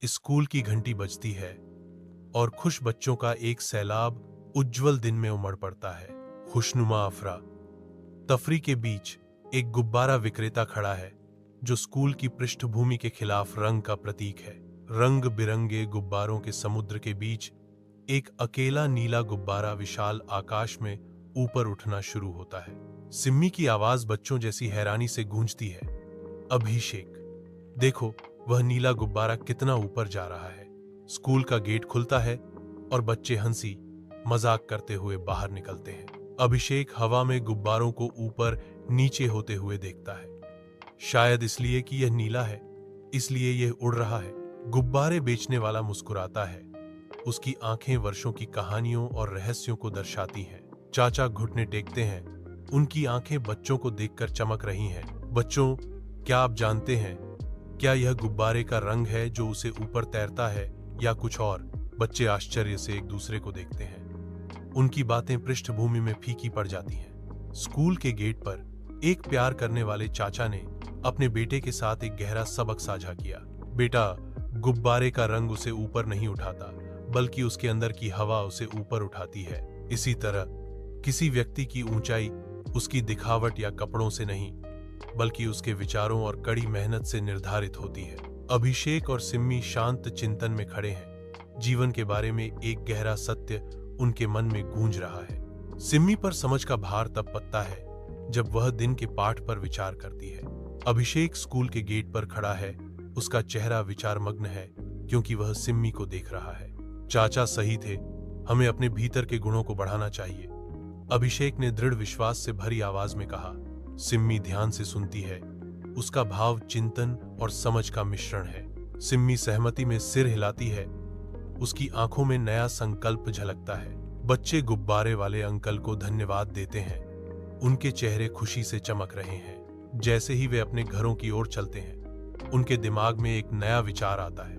School की घंटी बजती है और खुश बच्चों का एक सैलाब उज्जवल दिन में उमड़ पड़ता है। खुशनुमा अफरा तफरी के बीच एक गुब्बारा विक्रेता खड़ा है जो स्कूल की पृष्ठभूमि के खिलाफ रंग का प्रतीक है। रंग बिरंगे गुब्बारों के समुद्र के बीच एक अकेला नीला गुब्बारा विशाल आकाश में ऊपर उठना शुरू होता है। सिम्मी की आवाज बच्चों जैसी हैरानी से गूंजती है। अभिषेक, देखो वह नीला गुब्बारा कितना ऊपर जा रहा है। स्कूल का गेट खुलता है और बच्चे हंसी मजाक करते हुए बाहर निकलते हैं। अभिषेक हवा में गुब्बारों को ऊपर नीचे होते हुए देखता है। शायद इसलिए कि यह नीला है, इसलिए यह उड़ रहा है। गुब्बारे बेचने वाला मुस्कुराता है। उसकी आंखें वर्षों की कहानियों और रहस्यों को दर्शाती हैं। चाचा घुटने टेकते हैं। उनकी आंखें बच्चों को देखकर चमक रही हैं। बच्चों, क्या आप जानते हैं, क्या यह गुब्बारे का रंग है जो उसे ऊपर तैरता है या कुछ और? बच्चे आश्चर्य से एक दूसरे को देखते हैं। उनकी बातें पृष्ठभूमि में फीकी पड़ जाती हैं। स्कूल के गेट पर एक प्यार करने वाले चाचा ने अपने बेटे के साथ एक गहरा सबक साझा किया। बेटा, गुब्बारे का रंग उसे ऊपर नहीं उठाता, बल्कि उसके अंदर की हवा उसे ऊपर उठाती है। इसी तरह किसी व्यक्ति की ऊंचाई उसकी दिखावट या कपड़ों से नहीं, बल्कि उसके विचारों और कड़ी मेहनत से निर्धारित होती है। अभिषेक और सिम्मी शांत चिंतन में खड़े हैं। जीवन के बारे में एक गहरा सत्य उनके मन में गूंज रहा है। सिम्मी पर समझ का भार तब पड़ता है जब वह दिन के पाठ पर विचार करती है। अभिषेक स्कूल के गेट पर खड़ा है। उसका चेहरा विचारमग्न है क्योंकि वह सिम्मी को देख रहा है। चाचा सही थे, हमें अपने भीतर के गुणों को बढ़ाना चाहिए, अभिषेक ने दृढ़ विश्वास से भरी आवाज में कहा। सिम्मी ध्यान से सुनती है। उसका भाव चिंतन और समझ का मिश्रण है। सिम्मी सहमति में सिर हिलाती है। उसकी आंखों में नया संकल्प झलकता है। बच्चे गुब्बारे वाले अंकल को धन्यवाद देते हैं। उनके चेहरे खुशी से चमक रहे हैं। जैसे ही वे अपने घरों की ओर चलते हैं, उनके दिमाग में एक नया विचार आता है।